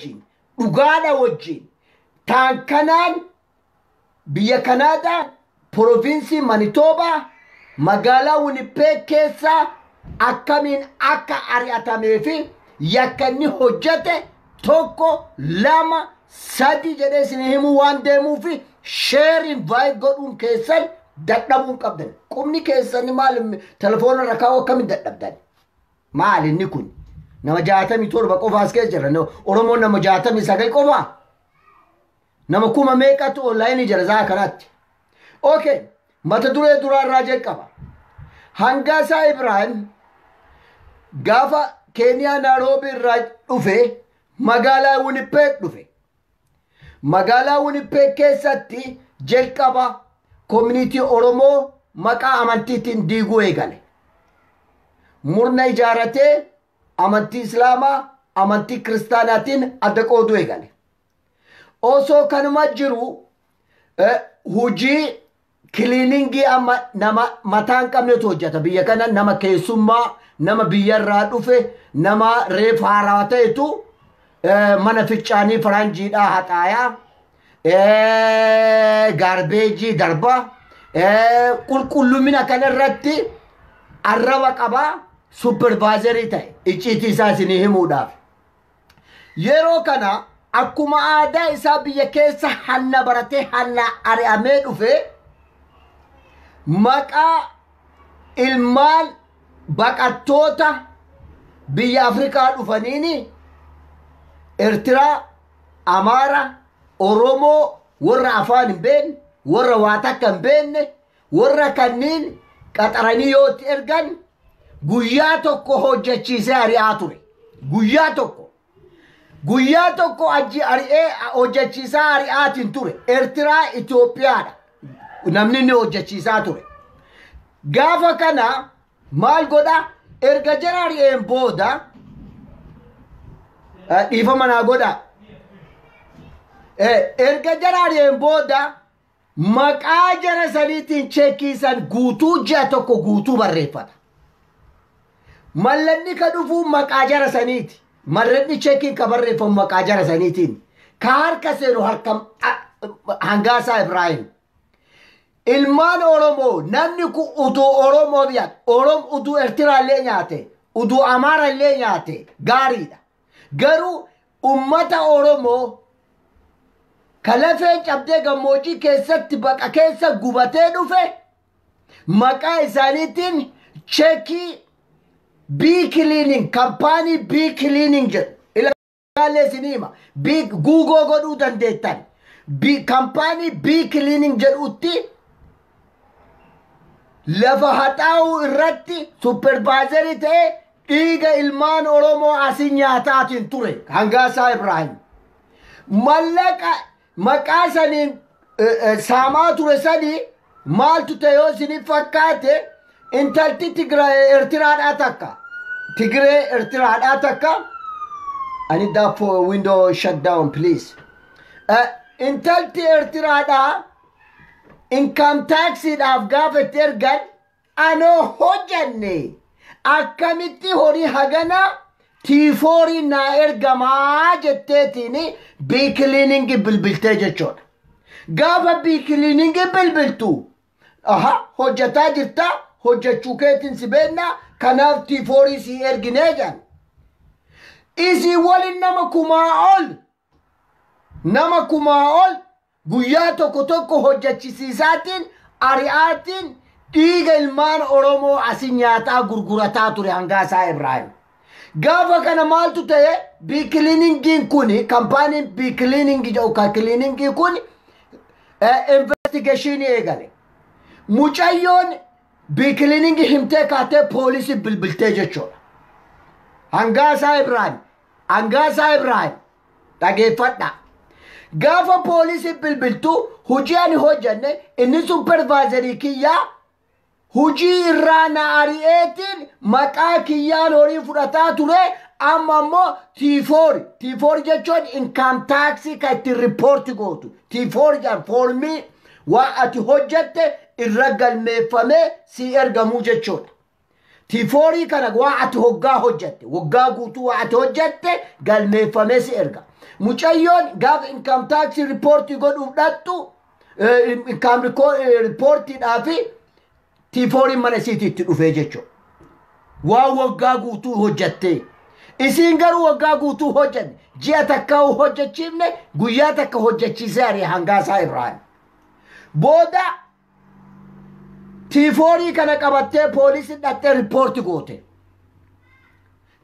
wajjin dhugaadha wajjin Taakkalaan biyya Kanaadaa provinsi Manitoba magaalaa Winnipeg keessa akkamiin akka ari'atamee fi yakkanni hojjete tokko lama sadi jedhee isin himuu waan deemuufi share invite godhuun keessan dadhabuun qabdan. Qubni keessan maal telefoona irra kaa'uu akkamiin dadhabdan? Maal inni kun? Nama 67 qofaas keessa jira. Oromoon nama 69 qofa. Nama kuma meeqatu online jira zaa kanatti. Okay, mata duree duraarraa jalqaba. Hangaasaa Ibrahim gaafa Kenya Nairobi irraa dhufe magaalaa Winnipeg dhufe. Magaalaa Winnipeg keessatti jalqaba community Oromoo maqaa amantiitiin diiguu eegale. Murna ijaaratee amantii Islaamaa amantii Kiristaanaatiin adda qooduu eegale. Osoo kanuma jiru hojii cleaningi amma nama mataan qabnetu hojjeta. Biyya kana nama keessummaa nama biyyarraa dhufe nama reef haaraa ta'etu mana ficcaanii faranjiidhaa haxaayaa gaarbeejii darba qulqullumina kanarratti arraba qabaa supervisorii ta'e icciitii isaa isinii himuudhaaf. Yeroo kana akkuma aadaa isaa biyya keessa hanna baratee hanna ari'amee dhufe maqaa ilmaan baqattoota biyya Afrikaa dhufaniini Eertiraa, Amaara, Oromoo warra afaan hin beekne, warra waa takka hin beekne, warra kanneen qaxaranii yoo itti ergan guyyaa tokko hojjechiisee ari'aa ture. Guyyaa tokko achi ari'ee hojjechiisaa ari'aatiin ture. Eertiraa Itoophiyaadha. Namni inni hojjechiisaa ture. Gaafa kana maal godha? Erga jara ari'een booda dhiifama naa godha. Erga jara ari'een booda maqaa jara saniitiin cheekiisan guutuu ji'a tokko guutuu barreeffata. Mallanni ka dhufu maqaa jara saniiti. Mallanni cheekiin ka barreeffamu maqaa jara saniitiin. Ka harka seenu harka Hangaasaa Ibrahim. Ilmaan Oromoo namni kun utuu Oromoo biyyaat utuu Eertiraallee nyaate utuu Amaarallee nyaate gaariidha. Garuu ummata Oromoo kalafee cabdee gammoojjii keessatti baqa keessa gubatee dhufe maqaa isaaniitiin cheekii B cleaning kampaanii B cleaning jedhu ilaalee sinima Google godhuu dandeettan kampaanii B cleaning jedhutti lafa haxaa'uu irratti supervisorii ta'e dhiiga ilmaan Oromoo asin nyaataatiin ture Hangaasaa Ibrahim. Mallaqa maqaa saniin saamaa ture sanii maaltu ta'e yoo isinif fakkaate intalti Eertiraadhaa takka. Tigree Eertiraadhaa takka. I need that for window shut down please. Intalti Eertiraadhaa income taxiidhaaf gaafatti ergan anoo hojjanne akkamitti horii hagana tiifoorii naa ergamaa jetteetiin biikiliiningi bilbiltee jechuudha. Gaafa biikiliiningi bilbiltu hojjataa jirta hojjachuu keetiin si beekna kanaaf tiifoorii si erginee jan. Isii waliin nama kumaa ol guyyaa tokko hojjechisiisaatiin ari'aatiin dhiiga ilmaan Oromoo asin nyaataa gurgurataa ture Hangaasaa Ibrahim. Gaafa kana maaltu ta'e biikiliiningiin kuni kampaaniin biikiliiningii yookaan kiliiningii kun investigationii eegale. Mucayyoon biikiliiningii himtee kaatee poolisii bilbiltee jechuudha. Hangaasaa Ibrahim dhageeffadha. Gaafa poolisii bilbiltu hojii ani hojjanne inni supervisorii kiyyaa hojii irraa na ari'eetiin maqaa kiyyaan horii fudhataa ture amma ammoo tiifoori jechuun income taxi ka itti ripoorti gootu tiifoori jaan foormii waa ati hojjatte irra galmeeffamee si ergamuu jechuudha. Tiifoorii kana waa ati waggaa hojjatte waggaa guutuu waa ati hojjatte galmeeffamee si erga. mucayyoon gaaf income tax report godhuuf dhattu income report dhaafi T4 mana isiitiitti dhufee jechuudha. Waa waggaa guutuu hojjattee isiin garuu waggaa guutuu hojjanne ji'a takka hojjachiifne guyyaa takka hojjachiisee ari Hangaasaa Ibrahim. Booda T4 kana qabattee poolisiin dhattee riippoorti goote.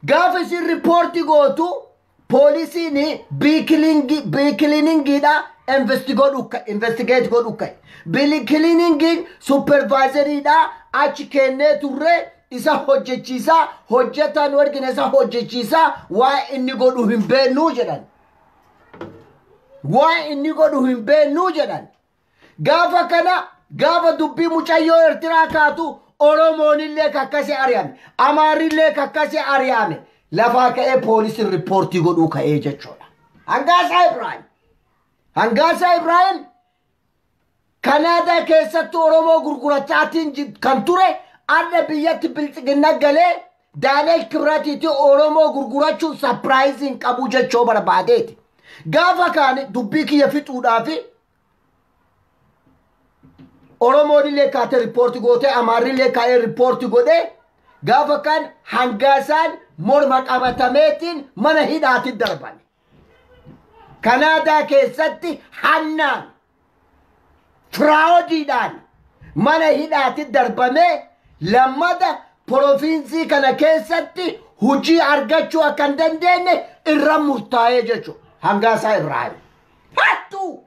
Gaafa isin riippoorti gootu poolisiin biikiliningiidha investigate godhu ka'e. Biikilinigiin supervisoriidha achi kennee turre isa hojjechiisaa hojjetaan wargina isa hojjechiisaa waa inni godhu hin beennuu jedhan. Waa inni godhu hin beennuu jedhan. Gaafa kana gaafa dubbii mucayyoo Eertiraa kaatu Oromoonillee kakkasee ari'ame Amaarillee kakkasee ari'ame lafaa ka'ee poolisiin riippoortii godhuu ka'ee jechuudha. Hangaasaa Ibrahim Kanaadaa keessatti Oromoo gurgurachaatiin kan ture adda biyyatti bilchiginna galee Daaneel Kibratiitti Oromoo gurgurachuun surprising qabu jechoo barbaadeeti. Gaafa kaane dubbii kiyya fixuudhaafi Oromoonillee kaate riippoortii goote Amaarillee kaa'ee riippoortii godhe gaafa kan Hangaasaan morma qabatameetiin mana hidhaatti darbame. Kanaadaa keessatti hannaan fraaudiidhaan mana hidhaatti darbame lammata provinsii kana keessatti hujii argachuu akka hin dandeenye irra murtaa'ee jechuudha. Hangaasaa Ibrahim hattuu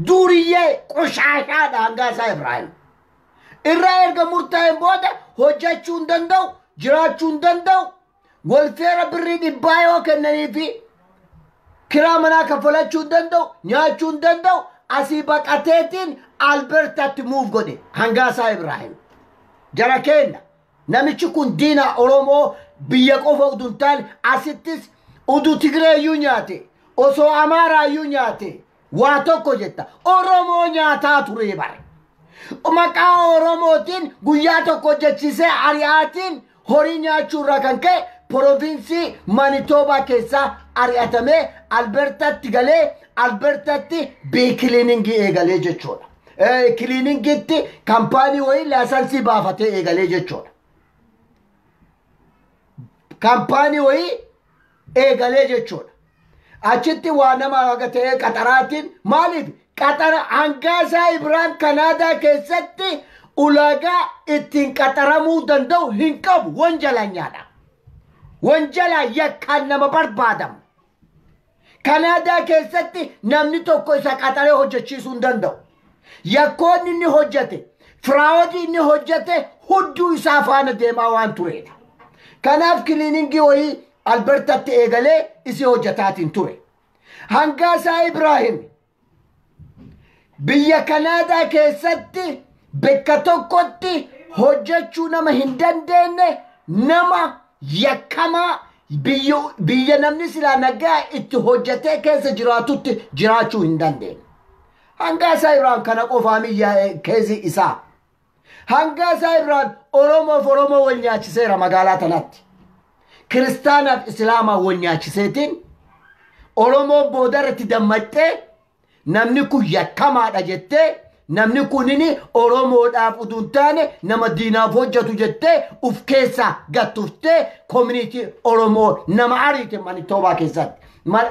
duriyyee qoshaashaadha Hangaasaa Ibrahim. Irra erga murtaa'een booda hojjechuu hin danda'u jiraachuu hin danda'u walfeera birrii dhibbaa yoo kennaniifi kiraa manaa kaffalachuu hin danda'u nyaachuu hin danda'u asii baqateetiin Albertatti move godhe Hangaasaa Ibrahim. Jara kenna namichi kun diina Oromoo biyya qofa utuu hin taane asittis utuu Tigreeyyuu nyaate osoo Amaaraayyuu nyaate waa tokko jetta Oromoo nyaataa ture bare. Maqaa Oromootiin guyyaa tokko hojjechiisee ari'aatiin horii nyaachuurraa kan ka'e provinsii Manitoobaa keessaa ari'atamee Albertatti galee Albertatti biikiliiningii eegalee jechuudha. Kiliiningiitti kaampaanii wayii laasansii baafatee eegalee jechuudha. Kaampaanii wayii eegalee jechuudha. Achitti waa nama haga ta'ee qaxaraatiin maaliif qaxara Hangaasaa Ibrahim Kanaadaa keessatti ulaagaa ittiin qaxaramuu danda'u hin qabu wanjalanyaadha. Wanjala yakkaan nama barbaadamu. Kanaadaa keessatti namni tokko isa qaxaree hojjechiisuu hin danda'u. Yakkoonni inni hojjete fraawodii inni hojjete hudduu isaa faana deemaa waan tureedha. Kanaaf kiliiningii wayii Albertatti eegalee isi hojjetaatiin ture. Hangaasaa Ibrahim biyya Kanaadaa keessatti bakka tokkotti hojjechuu nama hin dandeenye nama yakkamaa biyya namni silaa nagaa itti hojjetee keessa jiraatutti jiraachuu hin dandeenye. Hangaasaa Ibrahim kana qofaa miyyaa keezi isaa. Hangaasaa Ibrahim Oromoo wal nyaachiseera magaalaa tanatti. Kiristaanaaf Islaamaa wal nyaachiseetiin Oromoo boodarratti dammaxxee namni kun yakkamaadha jettee namni kunini Oromoodhaaf utuu hin taane nama diinaaf hojjetu jettee uf keessaa gattuftee community Oromoo nama ariite Manitoobaa keessatti.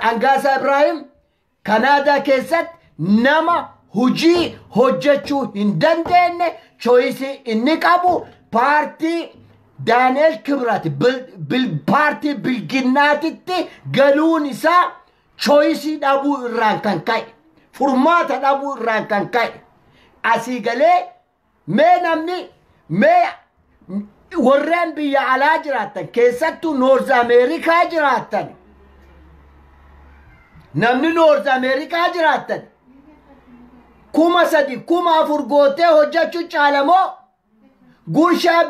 Hangaasaa Ibrahim Kanaadaa keessatti nama hujii hojjechuu hin dandeenye choice inni qabu paartii Daaneel Kibrati paartii bilginnaatitti galuun isaa choice dhabuu irraan kan ka'e furmaata dhabuu irraan kan ka'e asii galee mee warreen biyya alaa jiraattan keessattuu Noorz Ameerikaa jiraattan namni Noorz Ameerikaa jiraattan 3,000 4,000 gootee hojjechuu caalamoo gurshaa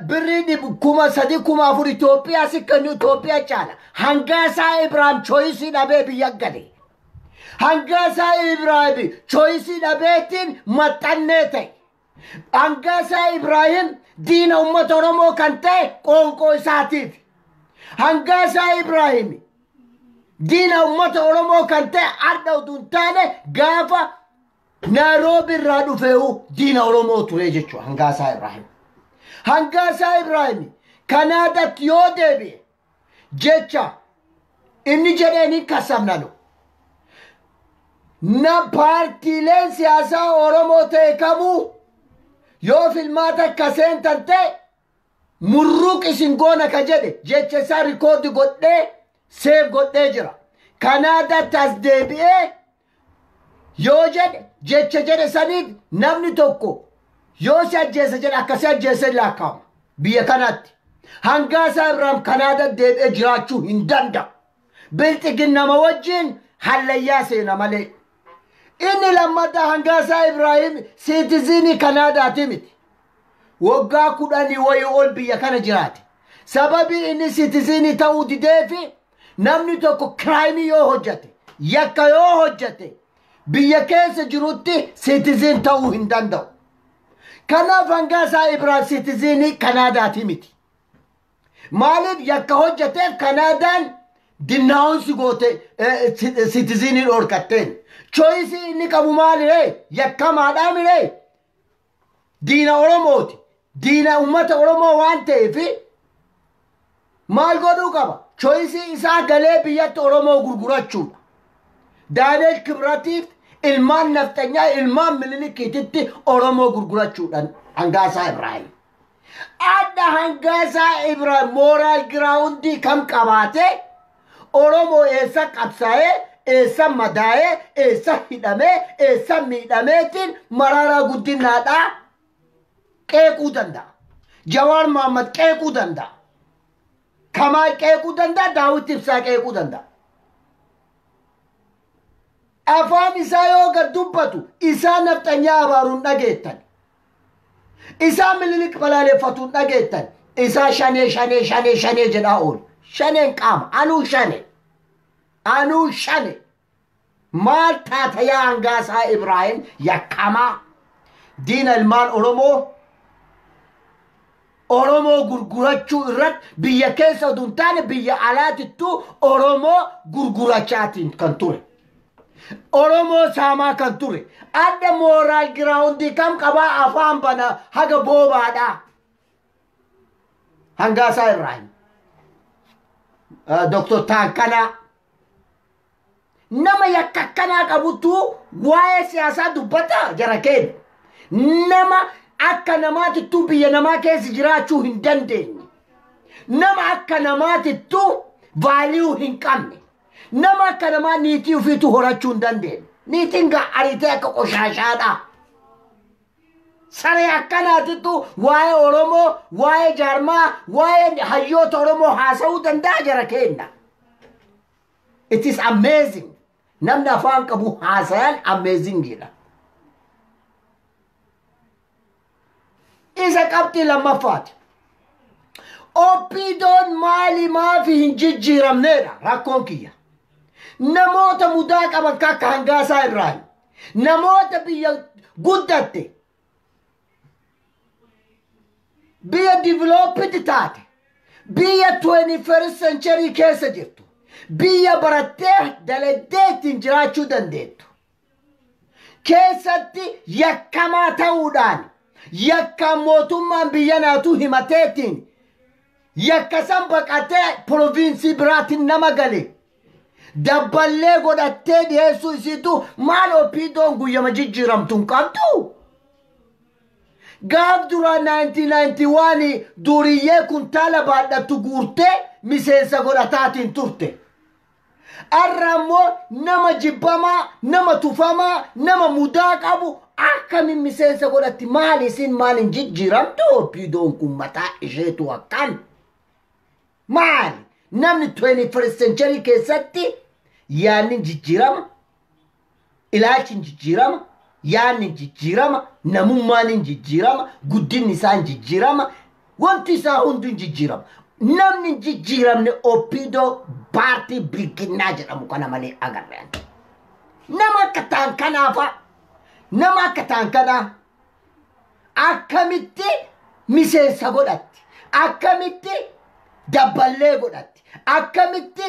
birrii 3,000 4,000 Itoophiyaa sikkanni Itoophiyaa caala. Hangaasaa Ibrahim choice dhabee biyya gale. Hangaasaa Ibrahim choice dhabeetiin maxxannee ta'e. Hangaasaa Ibrahim diina uummata Oromoo kan ta'e qoonqoo isaatiif. Hangaasaa Ibrahim diina ummata Oromoo kan ta'e adda utuu hin taane gaafa Nairobi irraa dhufeehu diina Oromoo ture jechuudha Hangaasaa Ibrahim. Hangaasaa Ibrahim Kanaadaatti yoo deebi'e jecha inni jedheen hin kasabnanu. Na paartiileen siyaasaa Oromoo ta'e kamuu yoo filmaata akkaseen tan ta'e murruq isin goona ka jedhe jecha isaa rikoordi godhee seef godhee jira. Kanaadaatti as deebi'ee yoo jedhe jecha jedhe saniif namni tokko yoo si ajjeese jedhe akkasii ajjeese laakkaa'ama biyya kanatti. Hangaasaa Ibrahim Kanaadaatti deebi'ee jiraachuu hin danda'u. Bilxiginni nama wajjin hallayyaa seena malee. Inni lammataa Hangaasaa Ibrahim siitiziinii Kanaadaati miti. Waggaa 10 wayii ol biyya kana jiraate. Sababii inni siitiziinii ta'uu dideefi namni tokko kiraayimii yoo hojjate yakka yoo hojjate biyya keessa jirutti siitiziin ta'uu hin danda'u. Kanaaf Hangaasaa Ibrahim siitiziinii Kanaadaati miti. Maaliif yakka hojjateef Kanaadaan dinnaa'uunsi goote siitiziinii dhorkatteen. Choisi inni qabu maaliree yakkamaadhaa miree diina Oromooti. Diina ummata Oromoo waan ta'eefi maal godhuu qaba? Choisi isaa galee biyyatti Oromoo gurgurachuudha. Daaneel Kibratiif ilmaan naftanyaa ilmaan Minilikiititti Oromoo gurgurachuudhaan Hangaasaa Ibrahim. Adda Hangaasaa Ibrahim mooraal giraawundii kam qabaate Oromoo eessa qabsaa'ee eessa madaa'ee eessa hidhamee eessa miidhameetiin Mararaa Guddinaadhaa qeequu danda'a. Jawaar Mohammad qeequu danda'a. Kamaal qeequu danda'a. Daawit Ibsaa qeequu danda'a. Afaan isaa yoo gad dubbatu isaa naftanyaa abaaruun dhageettan. Isaa Minilik balaaleffatuun dhageettan. Isaa shanee jedhaa oolu. Shaneen qaama. Anuu shane. Maal taata yaa Hangaasaa Ibrahim yakkamaa diina ilmaan Oromoo gurgurachuu irratti biyya keessa utuu hin taane biyya alaatittuu Oromoo gurgurachaatiin kan ture. Oromoo saamaa kan ture. Adda mooraal giraawundii kam qabaa afaan bana haga boobaadhaa. Hangaasaa Ibrahim. Dr. Taakkalaa. Nama yakka akkanaa qabutu waa'ee siyaasaa dubbata jara keenya. Nama akka namaatittuu biyya namaa keessa jiraachuu hin dandeenye. Nama akka namaatittuu vaaliyuu hin qabne. Nama akka namaa niitii ufiitu horachuu hin dandeenye. Niitiin ga'aritee akka qoshaashaadha. Saree akkanaatittuu waa'ee Oromoo, waa'ee jaarmaa, waa'ee hayyoota Oromoo haasa'uu danda'a jara keenya. It is amazing. Namni afaan qabu haasayaan amazingidha. Isa qabxii lammaffaati. Oppiidoon maali maafi hin jijjiiramneedha rakkoon kiyya. Namoota mudaa qaban akka Hangaasaa Ibrahim. Namoota biyya guddatte. Biyya developed taate. Biyya 21st century keessa jirtu. Biyya barattee dalagdeettiin jiraachuu dandeettu. Keessatti yakkamaa ta'uudhaan yakka mootummaan biyya naatu himateetiin yakka san baqatee provinsii biraatiin nama gale dabballee godhattee dhiyeessuu isiitu maal Oppiidoon guyyama jijjiiramtuun qabdu. Gaaf duraa 1991 duriyyee kuntaala baadhattu guurtee miseensa godhataatiin turte. Arrammoo nama jibbamaa, nama tufamaa, nama mudaa qabu akkamiin miseensa godhatti maali isin maalin jijjiiramtu Oppiidoon kun mataa isheetu akkan. Maali namni 21st century keessatti yaanni jijjiirama, ilaalchin jijjiirama, yaanni jijjiirama, namummaan jijjiirama, guddinni isaan jijjiirama, wanti isaa hundi jijjiirama. Namni jijjiiramne Oppiidoo paartii bilkinnaa jedhamu kana malee agarreen. Nama akka Taakkalaa nama akka Taakkalaa akkamitti miseensa godhatti, akkamitti dabballee godhatti, akkamitti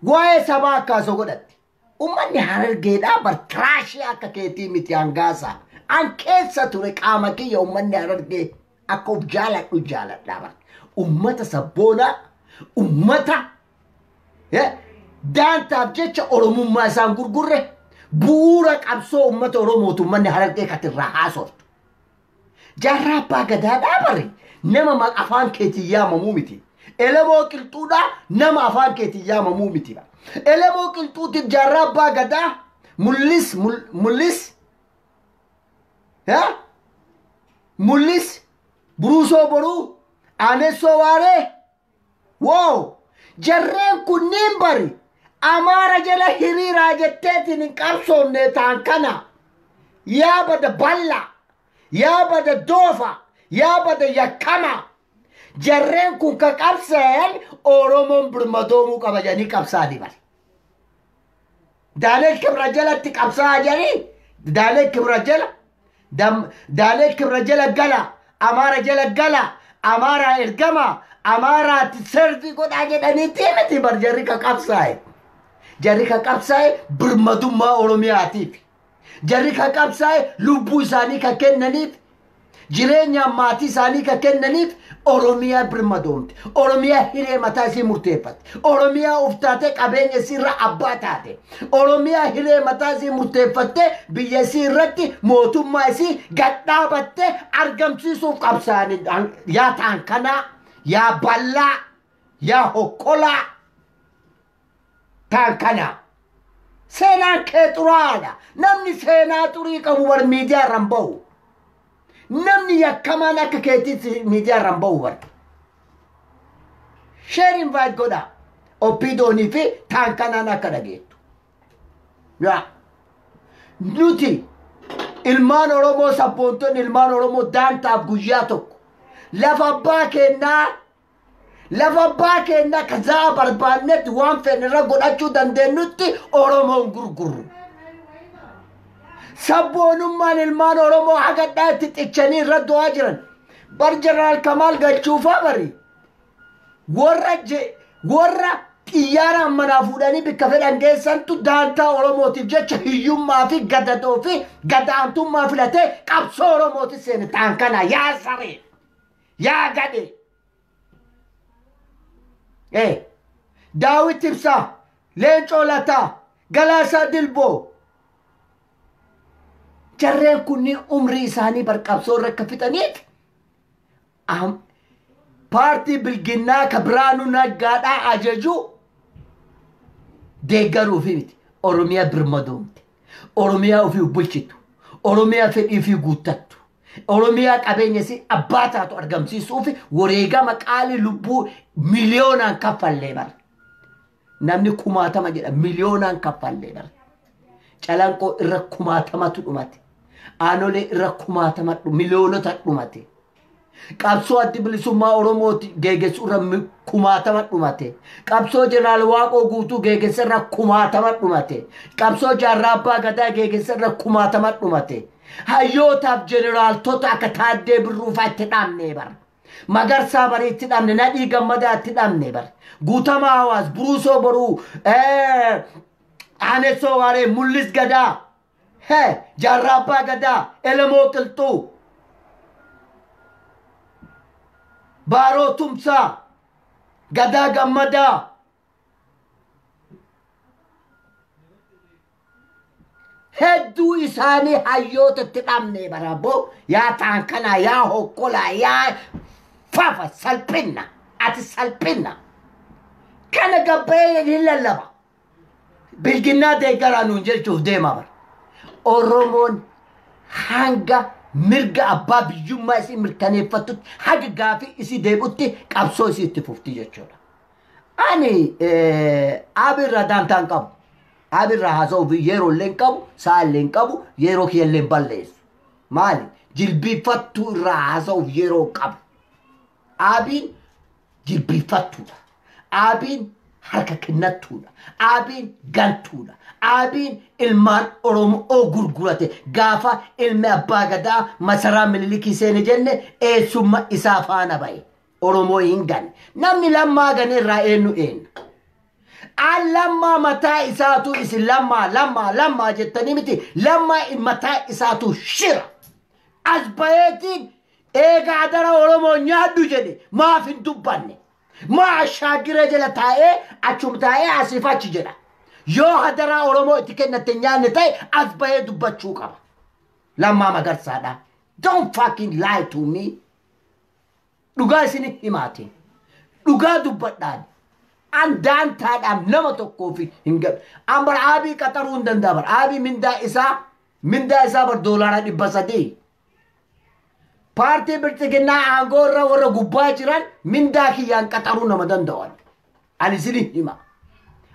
waa'ee sabaa akkasoo godhatte. Ummanni Harargeedhaa bar tiraashii akka keetii miti Hangaasaa. An keessa ture qaama kiyya ummanni Harargee akka uf jaaladhu jaaladhaa bar. Ummata sabboonaa, ummata daantaaf jecha Oromummaa isaan gurgurre bu'uura qabsoo ummata Oromootu ummanni Harargee katirraa haasoftu. Jaarraa abbaa gadaadhaa bari nama afaan keetii yaamamuu miti. Elemoo qilxuudhaa nama afaan keetii yaamamuu miti. Elemoo qilxuutiif jaarraa abbaa gadaa mul'is buruusoo boruu aanessoo waaree wow jarreen kunniin bari Amaara jala hiriiraa jetteetiin hin qabsoonne ta'an kana yaa bada balla yaa bada doofa yaa bada yakkama jarreen kun ka qabseen Oromoon birmadoomuu qaba jedhanii qabsaanii bari. Daalee kibra jalatti qabsaa jedhanii daalee kibra jala gala Amaara jala gala Amaara ergama Amaaraatti servi godhaa jedhanii miti bar jarri ka qabsaa'e. Jarri ka qabsaa'e birmadummaa Oromiyaatiif. Jarri ka qabsaa'e lubbuu isaanii ka kennaniif. Jireenya maatii isaanii ka kennaniif Oromiyaa birmadoomte. Oromiyaa hiree mataa isii murteeffatte. Oromiyaa uftaatee qabeenya isii irra abbaa taate. Oromiyaa hiree mataa isii murteeffattee biyya isii irratti mootummaa isii gadhaabattee argamsiisuuf qabsaa'anii yaa ta'an kanaa yaa ballaa yaa hokkolaa ta'an kanaa. Seenaan kee xuraadha. Namni seenaa xurii qabu bar miidiyaa irraan bahu. Namni yakkamaan akka keetiitti miidiyaa irraan bahu bar. Share invite godha. Oppiidoonii fi ta'an kanaan akka dhageettu. Yaa nuti ilmaan Oromoo sabboontoonni ilmaan Oromoo daantaaf guyyaa tokko lafa abbaa kennaa kazaa barbaannetti waan fedhirra godhachuu dandeenyutti Oromoon gurgurru. Sabboonummaan ilmaan Oromoo hagadhaa itti xichanii irra du'aa jiran. Bar Jeneraal Kamaal galchuufaa bari. Warra xiyyaaraan manaa fuudhanii bikka fedhan geessantu daantaa Oromootiif jecha hiyyummaa fi gadadoo fi gadaantummaa filatee qabsoo Oromootiif seene ta'an kana yaa saree yaa gadhe. Daawit Ibsaa, Leencoo Lataa, Galaasaa Dilboo. Jarreen kunniin umrii isaanii bar qabsoo irra akka fixaniif paartii bilginnaa ka Biraanuu Naggaadhaa ajaju deeggaruufi miti. Oromiyaa birmadoomte. Oromiyaa ofii bulchitu. Oromiyaa fedhii fi guuttattu. Oromiyaa qabeenya isii abbaa taatu argamsiisuufi wareegama qaalii lubbuu miliyoonaan kaffallee bar. Namni 1000 jedha miliyoonaan kaffallee bar. Calanqoo irra 1000tu dhumate. Aanolee irra 1000 miliyoonota dhumate. Qabsoo addi bilisummaa Oromooti geegessu irra 1000 dhumate. Qabsoo Jeneraal Waaqoo guutuu geegessa irra 1000 dhumate. Qabsoo Jaarraa Abbaa Gadaa geegessa irra 1000 dhumate. Hayyootaaf jeneraaltota akka Taaddee Birruufaa itti dhabnee bar. Magarsaa barii itti dhabne, Nadhii Gammadaa itti dhabne bar. Guutamaa Hawaas, Buruusoo Boruu, Aanessoo Waaree, Mul'is Gadaa, Jaarraa Abbaa Gadaa, Elemoo Qilxuu, Baaroo Tumsaa, Gadaa Gammadaa. Hedduu isaanii hayyoota itti dhabnee baraaboo yaa ta'an kana yaa hokkolaa yaa fafa salphina ati salphina kana gabbee hin lallaba bilginnaa deeggaraa nuun jechuuf deema bara. Oromoon hanga mirga abbaa biyyummaa isii mirkaneeffattutti haga gaafii isii deebutti qabsoo isii itti fufti jechuudha. Ani abirra daantaan qabu. Abirra haasa'uuf yeroo illee qabu, saa illee qabu, yeroo kiyya illee balleessu. Maali? Jilbiifattuu irraa haasa'uuf yeroo qabu. Abiin jilbiifattuudha. Abiin harka kennattuudha. Abiin gantuudha. Abiin ilmaan Oromoo gurgurate gaafa ilmi abbaa gadaa masaraa Minilikii seene jenne eessumma isaa faana bahe. Oromoo hin ganne. Namni lammaa gane irraa eenyu eenyu. لما متى إساتو إس لما جتني متي لما متى إساتو شر أزبايتين إيه قادر أولمو نيادو جدي ما في دباني ما شاكرة جلا تاي أشوم تاي أسيفات جلا يو هدرا أولمو إتكنا تنيان تاي أزبايت دبتشوكا لما ما قرص هذا don't fucking lie to me لغا سيني هماتي لغا دبتان أندان تاد أم نما تكوفي هنجب أمبر أبي كترون دندابر أبي من دا إسا $1 دبسدي بارتي برتكنا أنغورا ورا غباجران من دا كيان كترون نما دندوان أني سيني هما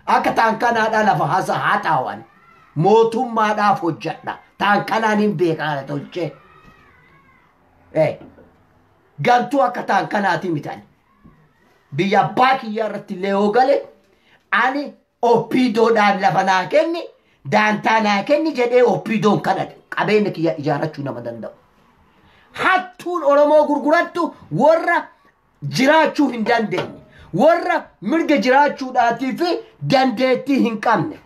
أكتان كان هذا لفحاسا هاتاوان موتم ما دا فجتنا تان كان نين بيكا تولجي إيه gantu akka taan kanaati mitan biyya baaki yarratti leeyo gale ani oppiidoodhaan lafa naa kenni daantaa naa kenni jedhee oppiidoon kanadhe qabeenya kiyya ijaarachuu nama danda'u hattuun oromoo gurgurattu warra jiraachuu hin dandeenye warra mirga jiraachuudhaatii fi dandeettii hin qabne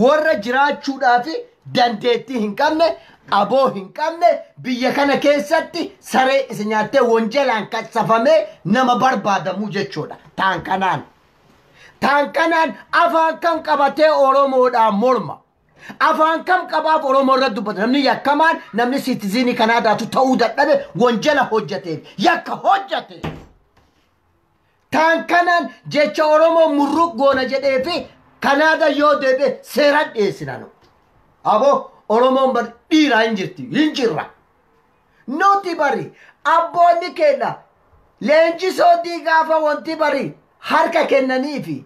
warra jiraachuudhaa fi dandeettii hin qabne aboo hin qabne biyya kana keessatti saree isa nyaattee wonjelaan katsafamee nama barbaadamuu jechuudha taan kanaan afaan kam qabatee oromoodhaan morma afaan kam qabaaf oromoo irratti dubbata namni yakkamaan namni siitiziinii kanaadaatu ta'uu dadhabe wonjela hojjateef yakka hojjate taan kanaan jecha oromoo murruq goona jedhee fi kanaada yoo deebe seeran dhiyeessinanu aboo oromoon bar dhiiraa hin jirra nuti bari abboonni kenna leenjisootii gaafa wanti bari harka kennaniifi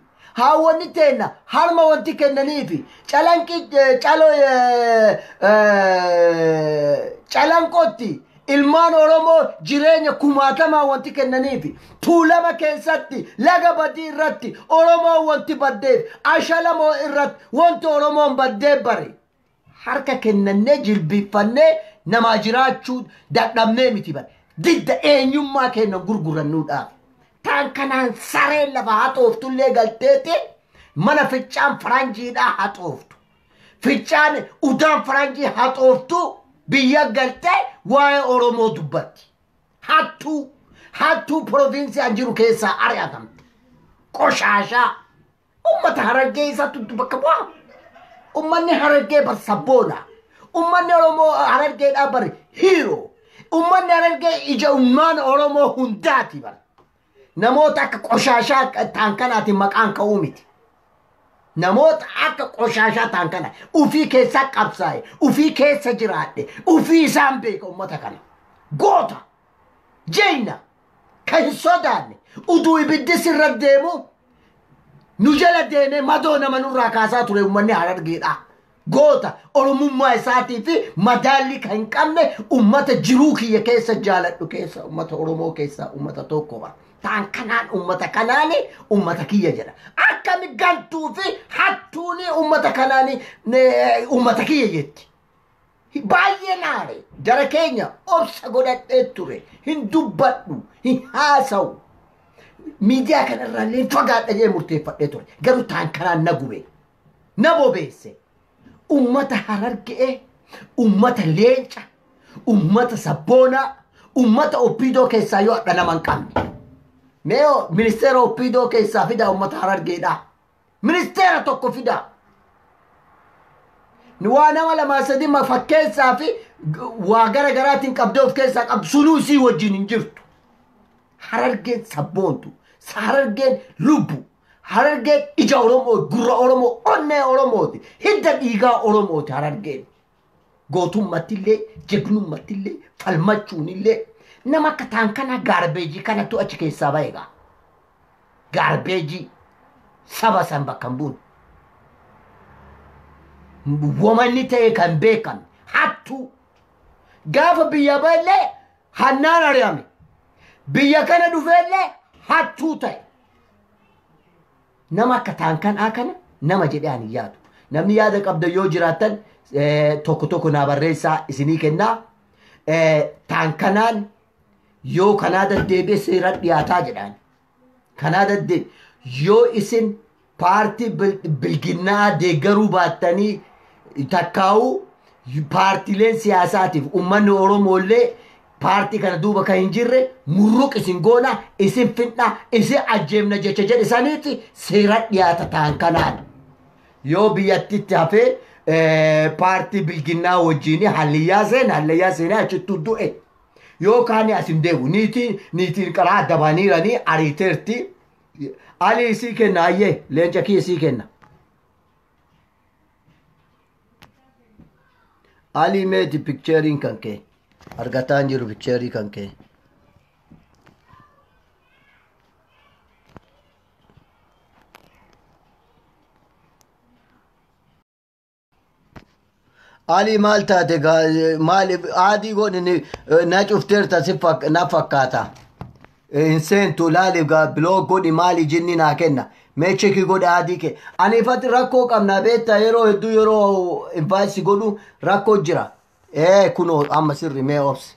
haawwanni teenna harma wanti kennaniifi calanqotti ilmaan oromoo jireenya kumaatamaa wanti kennaniifi tuulama keessatti laga badii irratti oromoo wanti baddeef ashalamoo irratti wanti oromoon baddeef bari harka kennannee jilbiffannee namaa jiraachuu dadhabnee miti bar didda eenyummaa kennan gurgurannuudhaaf taan kanaan sareen lafa haxooftullee galteeti mana ficcaan faranjiidhaa haxooftu ficcaan udaan faranjii haxooftu biyya galtee waa'ee oromoo dubbatti hattuu provinsii anjiru keessaa ari'atamte qoshaashaa ummata harargee isattu bakka bu'aa ummanni harargee bar sabboona ummanni oromoo harargeedhaa bar hiiroo ummanni harargee ija ummaan oromoo hundaati bar namoota akka qoshaashaa taan kanaatiin maqaan ka'uu miti namoota akka qoshaashaa taan kana ufii keessaa qabsaa'e ufii keessa jiraadhe ufii isaan beeka ummata kana goota jeyna kan hin sodaanne uduu ibiddi sirra deemu nu jala deemee madoo nama nurraa kaasaa ture ummanni harargeedha goota oromummaa isaatii fi madaalli kan hin qabne ummata jiruu kiyya keessa jaaladhu keessa ummata oromoo keessa ummata tokko bara taan kanaan ummata kanaani ummata kiyya jedha akkami gantuu fi hattuuni ummata kanaani ummata kiyya jetti baay'ee naare jara keenya obsa godhadhee ture hin dubbadhu hin haasawu miidiyaa kanarraallee fagaadha jee murteeffadhee ture garuu taan kanaan na gube na bobeesse ummata harargee ummata leenca ummata sabboonaa ummata oppiidoo keessaa yoo adha naman qabne meeyo ministeera oppiidoo keessaa fidaa ummata harargeedha ministeera tokko fidaa waa nama lamaa sadii fakkeessaa fi waa gara garaatiin qabdee of keessaa qabsunuu isii wajjin hin jirtu harargeen sabboontu harargeen lubbu harargeen ija oromoo gurra oromoo onnee oromooti hidda dhiigaa oromooti harargeen gootummattillee jegnummattillee falmachuunillee nama akka taan kana gaarbeejii kanatu achi keessaa baheega gaarbeejii saba san bakka hin buune womanni ta'e kan beekan hattuu gaafa biyya bahellee hannaan ari'ame biyya kana dhufeellee hattuu ta'e nama akka taan kanaa kana nama jedhee ani yaadu namni yaada qabda yoo jiraatan tokko tokko naa barreessaa isinii kennaa taan kanaan yoo kanaa deddeebi'e seeraan dhiyaataa jedhaan kanaa deddeebi yoo isin paartii bilginnaa deeggaruu baattanii takkaa'u paartiileen siyaasaatiif ummanni Oromoollee paartii kana duuba kan hin jirre murruq isin goona isin fidha isin ajjeemna jecha jedhe saniiti seera dhiyaata ta'an kanaan yoo biyyattitti hafee paartii bilginnaa wajjini halliyyaa seenaa achittu du'e yoo kaani asin deebu niitiin qaraa dabaniiranii ariiteerti Ali isii kenna ayyee leenca kii isii kenna Ali meeti pikcheeriin kan kee argataan jiru pikcheerii kan kee Ali maal taate maal adii godhini na cufteerta si na fakkaata hin seentu laali biloog godhi maali jinni naa kenna mee cheki godhi adii kee aniifatti rakkoo qabna beetta yeroo hedduu yeroo invaayisi godhu rakkoo jira kunoo amma sirri mee obsi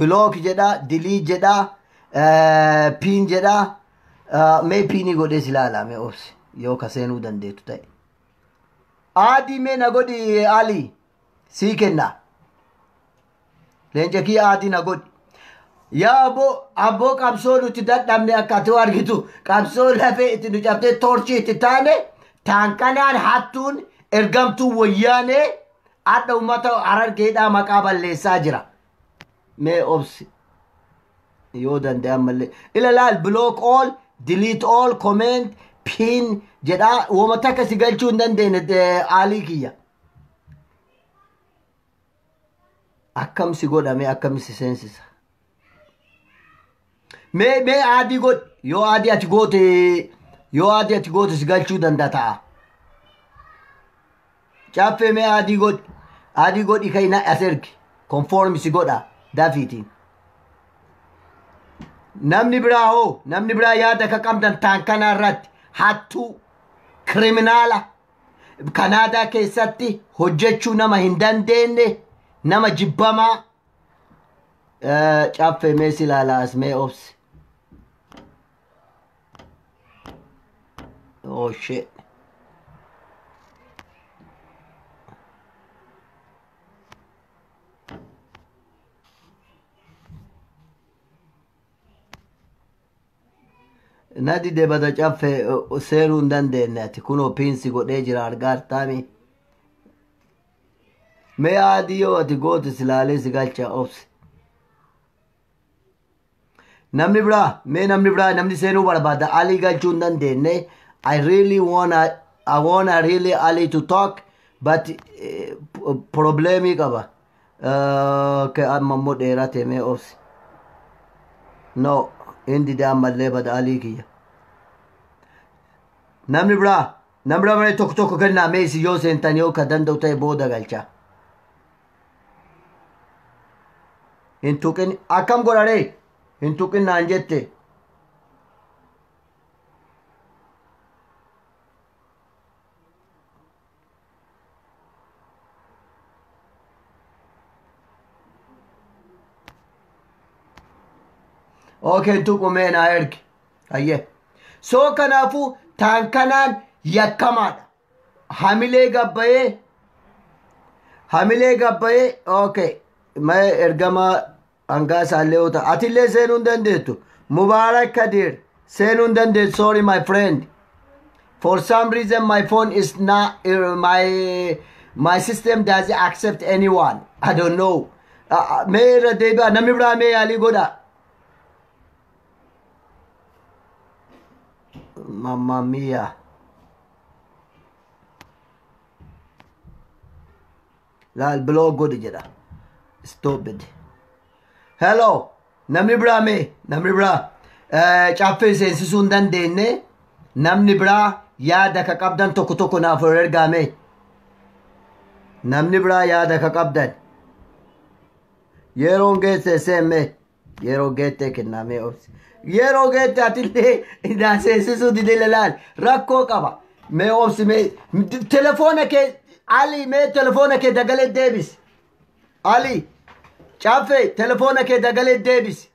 biloog jedha dilii jedha piin jedha mee piinii godhee si laala mee obsi yoo ka seenuu dandeetu ta'e adii mee na godhi Ali sii kenna leenca kii adii na godhi yaa abboo qabsoo nuti dadhabne akka ati argitu qabsoo lafee itti nu cabtee torchii itti taane taankanaan hattuun ergamtuu wayyaanee adda ummata Harargeedhaa maqaa balleessaa jira mee obsi yoo danda'an mallee ila laal block all delete all comment pin jedha wama takka si galchuu hin dandeenye alii kiyya akkam si godhame akkam si seensisa mee adii god yoo adii ati goote si galchuu danda'a caffee mee adii godhi kayna as ergi conform si godha dafiitiin namni biraa yaada ka qabdan taankana irratti hattuu kriminaala Kanaadaa keessatti hojjechuu nama hin dandeenye nama jibbamaa caffee mee si laalaas mee obsi oh shit nadi debata caffee seenuu hin dandeenye ati kunoo piinsi godhee jira argaartaami mee adii yoo ati goote si laalee si galcha obsi namni biraa namni seenuu barbaada alii galchuu hin dandeenye I wanna really Ali to talk but problemi qaba ke amma mo dheerate mee obsi no indi da ammallee bada alii kiyya namni biraa malee tokko kennaa mee isi yoo seentan yoo ka danda'u ta'e booda galcha hin tuqin akkam godhare hin tuqin naan jette okay tuqu mee naa ergi ayyee soo kanaafuu taankanaan yakkamaadha hamilee gabbayee okay mee ergama Hangaasaa illee yoo ta'a atillee seenuu hin dandeettu Mubaarak Kadir seenuu hin dandeettu sorry my friend for some reason my phone is not my system doesn't accept anyone I don't know mee irra deebi'a namni biraa mee yaalii godha Mamma mia. Laal blog godhi jedha. Stop it. Hello. Namni biraa caffee seensisuu hin dandeenye namni biraa yaada ka qabdan tokko naaf ergaame. Namni biraa yaada ka qabdan yeroon geesse seemme yeroo geette kenname obsi. Yeroo geette atillee seensisuu didee laal rakkoo qaba mee obsi mee telefoona kee Ali mee telefoona kee dagalee deebisi Ali caffee telefoona kee dagalee deebisi